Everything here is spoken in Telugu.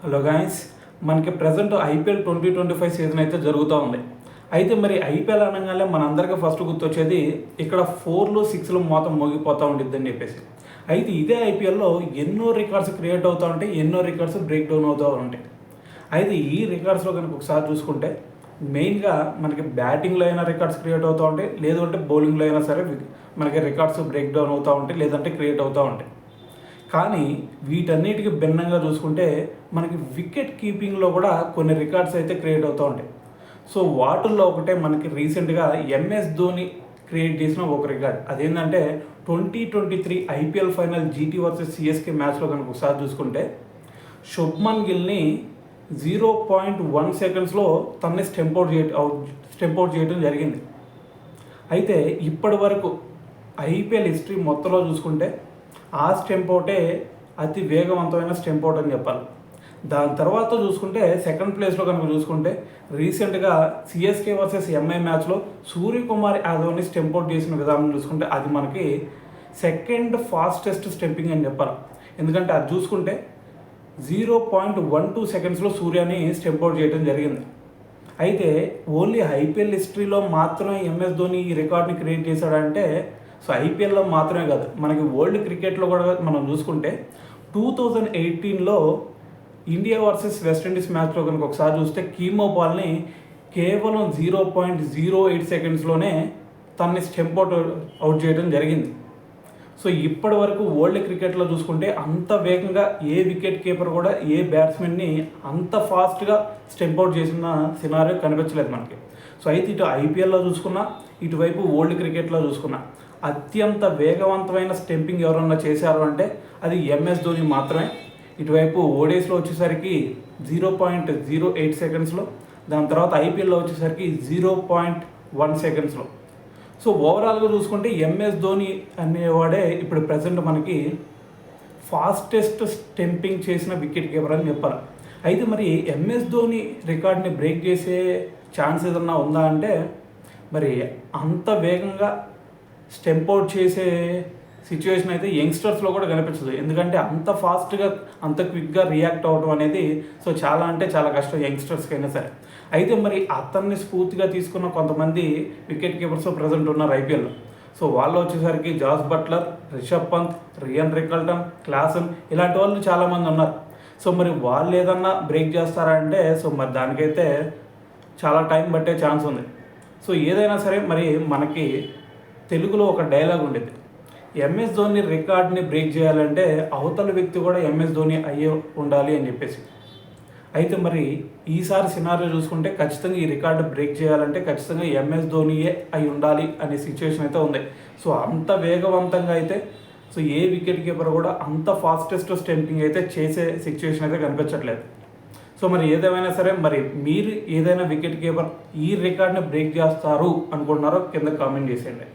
హలో గాయస్, మనకి ప్రజెంట్ ఐపీఎల్ 2025 సీజన్ అయితే జరుగుతూ ఉంది. అయితే మరి ఐపీఎల్ అనగానే మనందరికీ ఫస్ట్ గుర్తొచ్చేది ఇక్కడ 4లు 6లు మొత్తం మోగిపోతూ ఉండిద్దని చెప్పేసి. అయితే ఇదే ఐపీఎల్లో ఎన్నో రికార్డ్స్ క్రియేట్ అవుతూ ఉంటాయి, ఎన్నో రికార్డ్స్ బ్రేక్ డౌన్ అవుతూ ఉంటాయి. అయితే ఈ రికార్డ్స్లో కనుక ఒకసారి చూసుకుంటే మెయిన్గా మనకి బ్యాటింగ్లో అయినా రికార్డ్స్ క్రియేట్ అవుతూ ఉంటాయి, లేదంటే బౌలింగ్లో అయినా సరే మనకి రికార్డ్స్ బ్రేక్ డౌన్ అవుతూ ఉంటాయి, లేదంటే క్రియేట్ అవుతూ ఉంటాయి. కానీ వీటన్నిటికి భిన్నంగా చూసుకుంటే మనకి వికెట్ కీపింగ్లో కూడా కొన్ని రికార్డ్స్ అయితే క్రియేట్ అవుతూ ఉంటాయి. సో వాటిల్లో ఒకటే మనకి రీసెంట్గా ఎంఎస్ ధోని క్రియేట్ చేసిన ఒక రికార్డ్. అదేంటంటే 2023 IPL final GT versus CSK మ్యాచ్లో కనుక ఒకసారి చూసుకుంటే శుభ్మన్ గిల్ని 0.1 సెకండ్స్లో తనని స్టెంపౌట్ చేయడం జరిగింది. అయితే ఇప్పటి వరకు ఐపీఎల్ హిస్టరీ మొత్తంలో చూసుకుంటే ఆ స్టెంపౌటే అతి వేగవంతమైన స్టెంపౌట్ అని చెప్పాలి. దాని తర్వాత చూసుకుంటే సెకండ్ ప్లేస్లో కనుక చూసుకుంటే రీసెంట్గా సిఎస్కే వర్సెస్ ఎంఐ మ్యాచ్లో సూర్యకుమార్ యాదవ్ని స్టెంపౌట్ చేసిన విధానం చూసుకుంటే అది మనకి సెకండ్ ఫాస్టెస్ట్ స్టెంపింగ్ అని చెప్పాలి. ఎందుకంటే అది చూసుకుంటే 0.12 సెకండ్స్లో సూర్యాని స్టెంపౌట్ చేయడం జరిగింది. అయితే ఓన్లీ ఐపీఎల్ హిస్టరీలో మాత్రమే ఎంఎస్ ధోని ఈ రికార్డ్ని క్రియేట్ చేశాడంటే సో ఐపీఎల్లో మాత్రమే కాదు, మనకి వరల్డ్ క్రికెట్లో కూడా మనం చూసుకుంటే 2018లో ఇండియా వర్సెస్ వెస్టిండీస్ మ్యాచ్లో కనుక ఒకసారి చూస్తే కీమో బాల్ని కేవలం 0.08 సెకండ్స్లోనే తనని స్టెంపౌట్ అవుట్ చేయడం జరిగింది. సో ఇప్పటి వరకు వరల్డ్ క్రికెట్లో చూసుకుంటే అంత వేగంగా ఏ వికెట్ కీపర్ కూడా ఏ బ్యాట్స్మెన్ని అంత ఫాస్ట్గా స్టెంపౌట్ చేసిన సినారియో కనిపించలేదు మనకి. సో అయితే ఇటు ఐపీఎల్లో చూసుకున్నా, ఇటువైపు వరల్డ్ క్రికెట్లో చూసుకున్నా అత్యంత వేగవంతమైన స్టెంపింగ్ ఎవరన్నా చేశారు అంటే అది ఎంఎస్ ధోని మాత్రమే. ఇటువైపు ఓడీస్లో వచ్చేసరికి 0.08 సెకండ్స్లో, దాని తర్వాత ఐపీఎల్లో వచ్చేసరికి 0.1 సెకండ్స్లో. సో ఓవరాల్గా చూసుకుంటే ఎంఎస్ ధోని అనేవాడే ఇప్పుడు ప్రజెంట్ మనకి ఫాస్టెస్ట్ స్టెంపింగ్ చేసిన వికెట్ కీపర్ అని చెప్పాలి. అయితే మరి ఎంఎస్ ధోని రికార్డ్ని బ్రేక్ చేసే ఛాన్స్ ఏదన్నా ఉందా అంటే మరి అంత వేగంగా స్టెంపౌట్ చేసే సిచ్యువేషన్ అయితే యంగ్స్టర్స్లో కూడా కనిపించదు. ఎందుకంటే అంత ఫాస్ట్గా అంత క్విక్గా రియాక్ట్ అవ్వడం అనేది సో చాలా అంటే చాలా కష్టం యంగ్స్టర్స్కి అయినా సరే. అయితే మరి అతన్ని స్ఫూర్తిగా తీసుకున్న కొంతమంది వికెట్ కీపర్స్ ప్రజెంట్ ఉన్నారు ఐపీఎల్లో. సో వాళ్ళు వచ్చేసరికి Jos Buttler, Rishabh Pant, Ryan Rickelton, Klaasen ఇలాంటి వాళ్ళు చాలామంది ఉన్నారు. సో మరి వాళ్ళు ఏదన్నా బ్రేక్ చేస్తారా అంటే సో మరి దానికైతే చాలా టైం పట్టే ఛాన్స్ ఉంది. సో ఏదైనా సరే మరి మనకి తెలుగులో ఒక డైలాగ్ ఉండేది, ఎంఎస్ ధోని రికార్డ్ని బ్రేక్ చేయాలంటే అవతల వ్యక్తి కూడా ఎంఎస్ ధోని అయ్యే ఉండాలి అని చెప్పేసి. అయితే మరి ఈసారి సినారియో చూసుకుంటే ఖచ్చితంగా ఈ రికార్డు బ్రేక్ చేయాలంటే ఖచ్చితంగా ఎంఎస్ ధోనియే అయి ఉండాలి అనే సిచ్యువేషన్ అయితే ఉంది. సో అంత వేగవంతంగా అయితే సో ఏ వికెట్ కీపర్ కూడా అంత ఫాస్టెస్ట్ స్టెంపింగ్ అయితే చేసే సిచ్యువేషన్ అయితే కనిపించట్లేదు. సో మరి ఏదేమైనా సరే మరి మీరు ఏదైనా వికెట్ కీపర్ ఈ రికార్డ్ని బ్రేక్ చేస్తారు అనుకుంటున్నారో కింద కామెంట్ చేసేయండి.